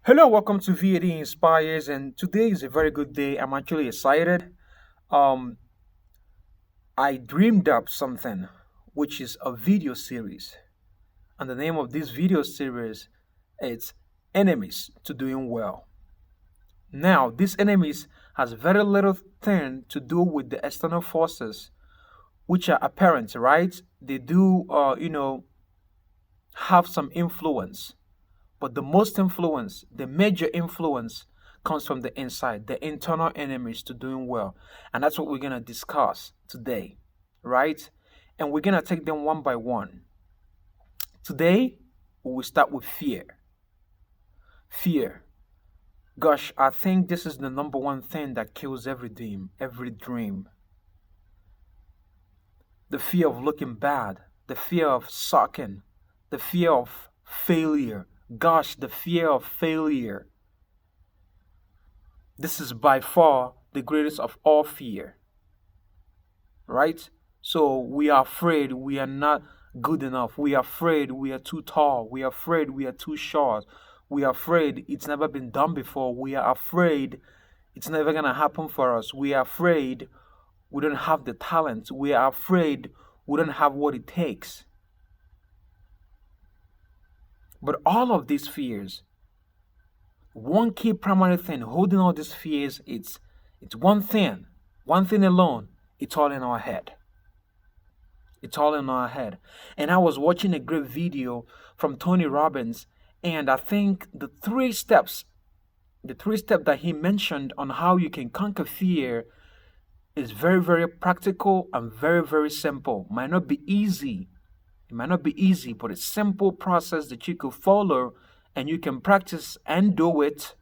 Hello, welcome to VAD Inspires, and today is a very good day. I'm actually excited. Um, I dreamed up something, which is a video series, and the name of this video series is "Enemies to Doing Well." Now, these enemies has very little thing to do with the external forces, which are apparent, right? They do, have some influence. But the most influence, the major influence, comes from the inside, the internal enemies to doing well. And that's what we're going to discuss today, right? And we're going to take them one by one. Today, we will start with fear. Fear. Gosh, I think this is the number one thing that kills every dream, every dream. The fear of looking bad, the fear of sucking, the fear of failure. Gosh, the fear of failure. This is by far the greatest of all fear, right? So we are afraid we are not good enough. We are afraid we are too tall. We are afraid we are too short. We are afraid it's never been done before. We are afraid it's never going to happen for us. We are afraid we don't have the talent. We are afraid we don't have what it takes. But all of these fears, one key primary thing holding all these fears, it's one thing alone. It's all in our head. It's all in our head. And I was watching a great video from Tony Robbins, and I think the three steps that he mentioned on how you can conquer fear is very, very practical and very, very simple. Might not be easy. It might not be easy, but it's simple process that you could follow and you can practice and do it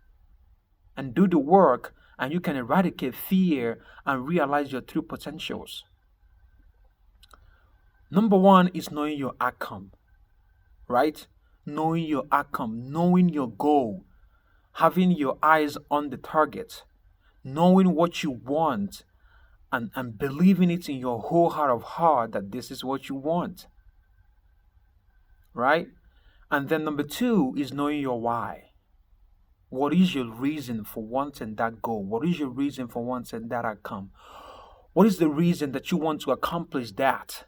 and do the work, and you can eradicate fear and realize your true potentials. Number one is knowing your outcome, right? Knowing your outcome, knowing your goal, having your eyes on the target, knowing what you want, and believing it in your whole heart of heart that this is what you want, right? And then number two is knowing your why. What is your reason for wanting that goal? What is your reason for wanting that outcome? What is the reason that you want to accomplish that?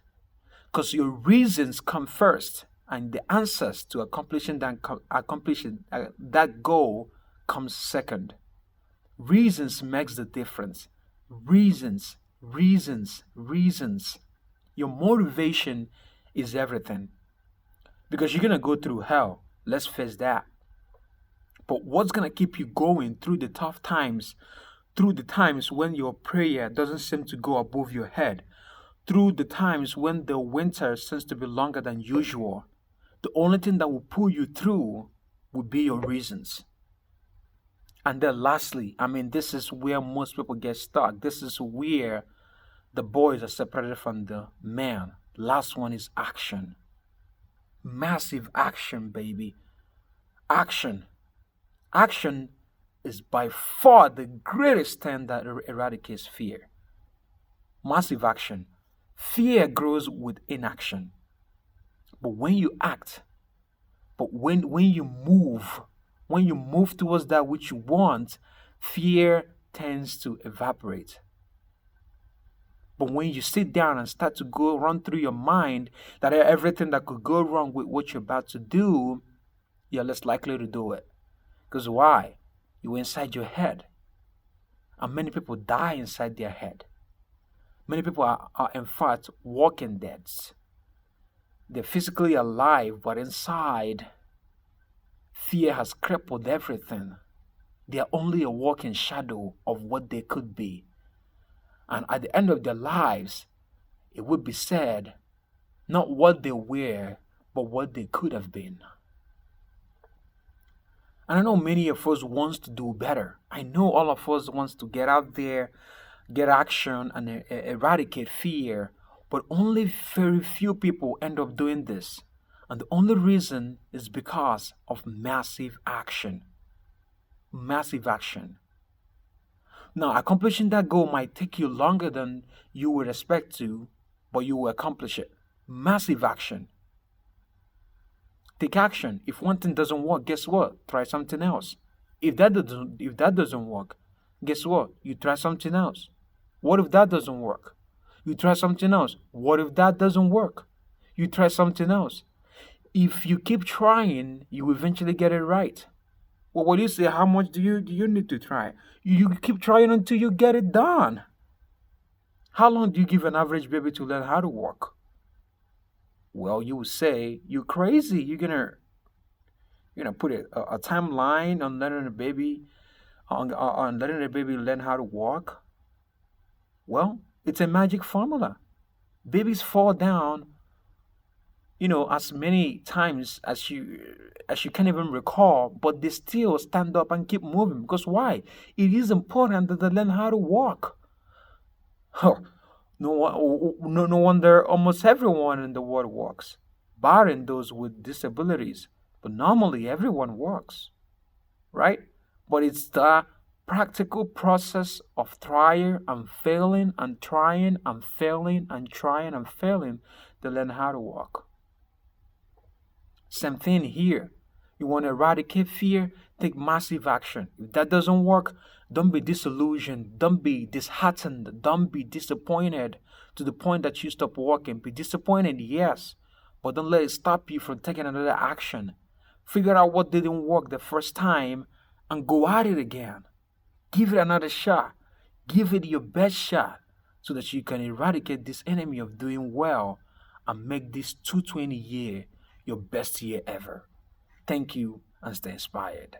Because your reasons come first, and the answers to accomplishing that goal comes second. Reasons makes the difference. Reasons, reasons, reasons. Your motivation is everything, because you're gonna go through hell. Let's face that. But what's going to keep you going through the tough times, through the times when your prayer doesn't seem to go above your head, through the times when the winter seems to be longer than usual? The only thing that will pull you through will be your reasons. And then lastly, this is where most people get stuck. This is where the boys are separated from the man. Last one is action. Massive action, baby. Action. Action is by far the greatest thing that eradicates fear. Massive action. Fear grows with inaction. But when you act, when you move towards that which you want, fear tends to evaporate. But when you sit down and start to go run through your mind that everything that could go wrong with what you're about to do, you're less likely to do it. Because why? You're inside your head. And many people die inside their head. Many people are in fact walking deads. They're physically alive, but inside, fear has crippled everything. They're only a walking shadow of what they could be. And at the end of their lives, it would be said, not what they were, but what they could have been. And I know many of us wants to do better. I know all of us wants to get out there, get action, and eradicate fear. But only very few people end up doing this. And the only reason is because of massive action. Massive action. Now, accomplishing that goal might take you longer than you would expect to, but you will accomplish it. Massive action. Take action. If one thing doesn't work, guess what? Try something else. If that doesn't work, guess what? You try something else. What if that doesn't work? You try something else. What if that doesn't work? You try something else. If you keep trying, you eventually get it right. Well, what do you say? How much do you need to try? You keep trying until you get it done. How long do you give an average baby to learn how to walk? Well, you would say you're crazy. You're gonna put a timeline on letting a baby on letting a baby learn how to walk. Well, it's a magic formula. Babies fall down, as many times as you can't even recall, but they still stand up and keep moving. Because why? It is important that they learn how to walk. Huh. No wonder almost everyone in the world walks, barring those with disabilities. But normally everyone walks, right? But it's the practical process of trying and failing and trying and failing and trying and failing to learn how to walk. Same thing here. You want to eradicate fear? Take massive action. If that doesn't work, don't be disillusioned. Don't be disheartened. Don't be disappointed to the point that you stop walking. Be disappointed, yes, but don't let it stop you from taking another action. Figure out what didn't work the first time and go at it again. Give it another shot. Give it your best shot so that you can eradicate this enemy of doing well and make this 220 year your best year ever. Thank you and stay inspired.